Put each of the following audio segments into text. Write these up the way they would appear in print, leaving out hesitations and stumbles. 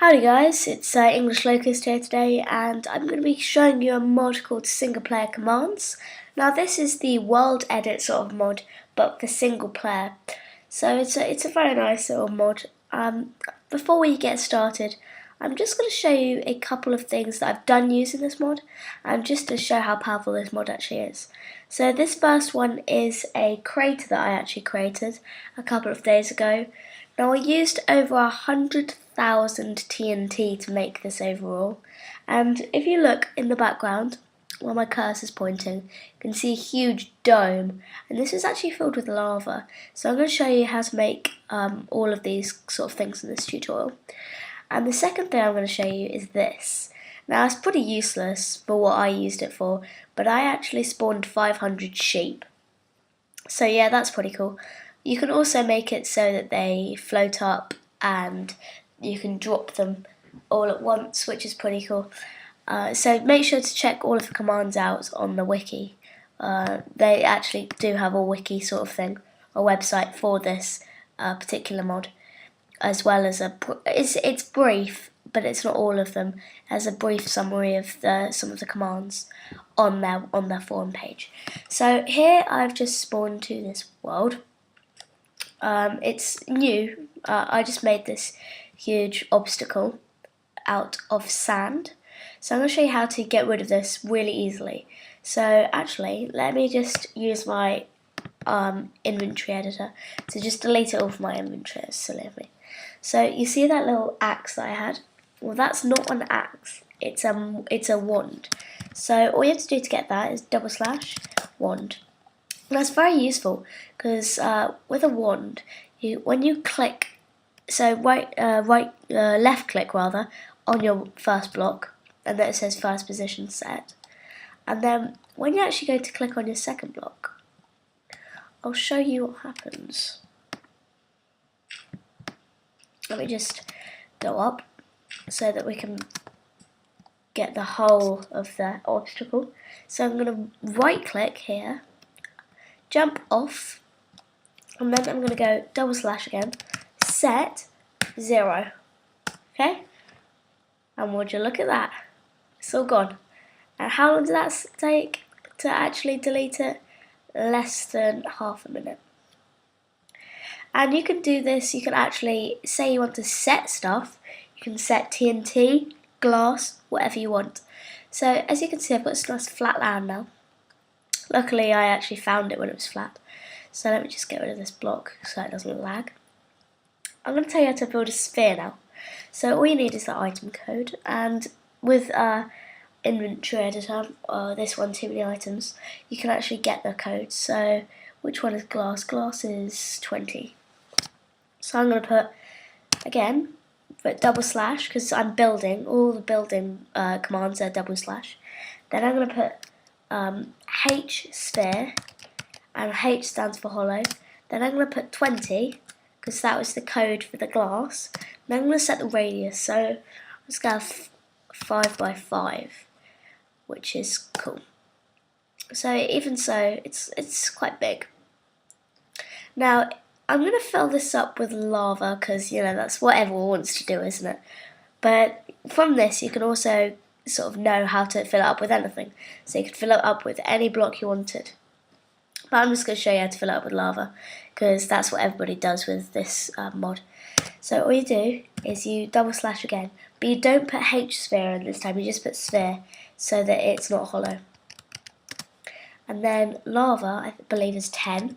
Howdy guys, it's English Locust here today, and I'm going to be showing you a mod called Single Player Commands. Now this is the world edit sort of mod, but for single player. So it's a very nice little mod. Before we get started, I'm just going to show you a couple of things that I've done using this mod, and just to show how powerful this mod actually is. So this first one is a crater that I actually created a couple of days ago. Now I used over 100,000 TNT to make this overall, and if you look in the background where my cursor is pointing, you can see a huge dome, and this is actually filled with lava. So I'm going to show you how to make all of these sort of things in this tutorial. And the second thing I'm going to show you is this. Now it's pretty useless for what I used it for, but I actually spawned 500 sheep. So yeah, that's pretty cool. You can also make it so that they float up and you can drop them all at once, which is pretty cool. So make sure to check all of the commands out on the wiki. They actually do have a wiki sort of thing, a website for this particular mod, as well as it's brief, but it's not all of them. It has a brief summary of some of the commands on their forum page. So here I've just spawned to this world. It's new. I just made this huge obstacle out of sand. So I'm going to show you how to get rid of this really easily. So actually, let me just use my inventory editor to just delete it all from my inventory. It's silly of me. So you see that little axe that I had? Well, that's not an axe. It's a wand. So all you have to do to get that is / wand. And that's very useful because with a wand, when you click, so left click rather on your first block, and then it says first position set, and then when you actually go to click on your second block, I'll show you what happens. Let me just go up so that we can get the whole of the obstacle. So I'm going to right click here, jump off, and then I'm going to go / again, set 0. Okay? And would you look at that? It's all gone. And how long did that take to actually delete it? Less than half a minute. And you can do this, you can actually, say you want to set stuff, you can set TNT, glass, whatever you want. So as you can see, I've got this nice flat land now. Luckily I actually found it when it was flat. So let me just get rid of this block so it doesn't lag. I'm going to tell you how to build a sphere now. So all you need is the item code, and with inventory editor, this one, too many items, you can actually get the code. So which one is glass? Glass is 20. So I'm going to put, again, but / because I'm building, all the building commands are / Then I'm going to put H sphere, and H stands for hollow. Then I'm going to put 20, because that was the code for the glass. Then I'm going to set the radius, so I'm just going to have 5 by 5, which is cool. So even so, it's quite big. Now I'm going to fill this up with lava because, you know, that's what everyone wants to do, isn't it? But from this you can also sort of know how to fill it up with anything. So you could fill it up with any block you wanted. But I'm just going to show you how to fill it up with lava because that's what everybody does with this mod. So all you do is you / again, but you don't put H sphere in this time, you just put sphere so that it's not hollow. And then lava, I believe, is 10.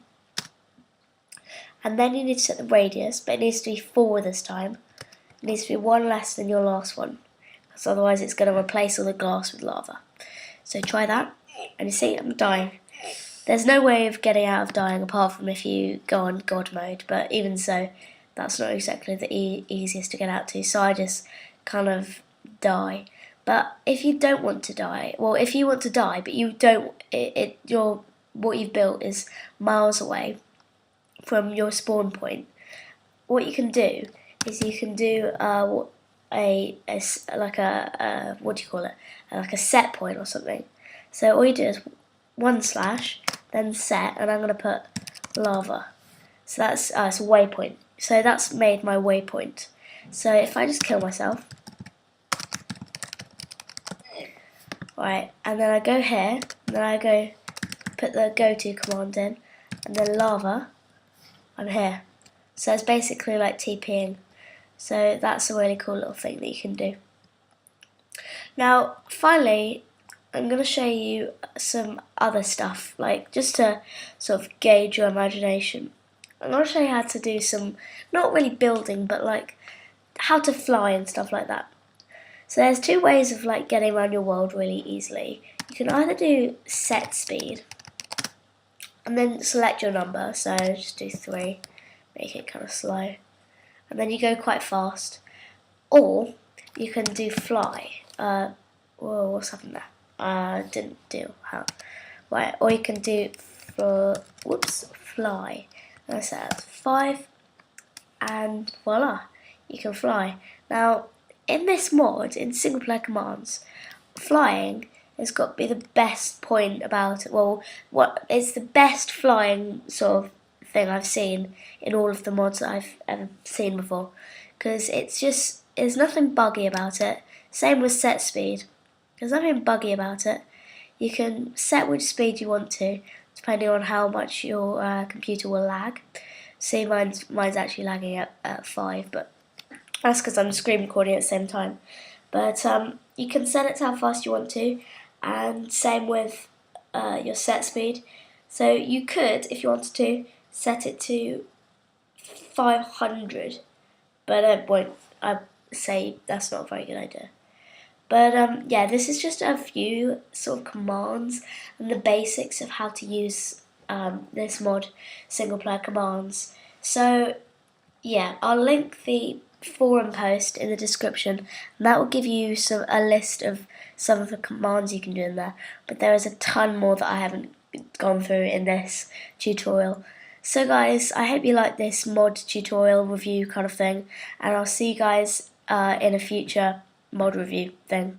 And then you need to set the radius, but it needs to be 4 this time. It needs to be 1 less than your last one, because otherwise it's going to replace all the glass with lava. So try that, and you see I'm dying. There's no way of getting out of dying apart from if you go on God mode, but even so, that's not exactly the easiest to get out to, so I just kind of die. But if you don't want to die, well, if you want to die, but you don't, what you've built is miles away from your spawn point, what you can do is you can do like a what do you call it? Like a set point or something. So all you do is / then set, and I'm going to put lava. So that's it's a waypoint. So that's made my waypoint. So if I just kill myself, right, and then I go here, and then I go put the go-to command in, and then lava, I'm here. So it's basically like TPing. So that's a really cool little thing that you can do. Now, finally, I'm going to show you some other stuff, like just to sort of gauge your imagination. I'm going to show you how to do some, not really building, but like how to fly and stuff like that. So there's two ways of like getting around your world really easily. You can either do set speed, and then select your number, so just do 3, make it kind of slow, and then you go quite fast. Or you can do fly. Whoa, what's happened there? Didn't do how. Right, or you can do fly. And so that's 5, and voila, you can fly. Now, in this mod, in single player commands, flying has got to be the best point about it. Well, what is the best flying sort of thing I've seen in all of the mods that I've ever seen before, because there's nothing buggy about it. Same with set speed. There's nothing buggy about it. You can set which speed you want to, depending on how much your computer will lag. See, mine's actually lagging at 5, but that's because I'm screen recording at the same time. But you can set it to how fast you want to, and same with your set speed. So you could, if you wanted to, set it to 500, but I say that's not a very good idea. But yeah, this is just a few sort of commands and the basics of how to use this mod, single player commands. So yeah, I'll link the forum post in the description, and that will give you a list of some of the commands you can do in there. But there is a ton more that I haven't gone through in this tutorial. So guys, I hope you like this mod tutorial review kind of thing, and I'll see you guys in a future mod review thing.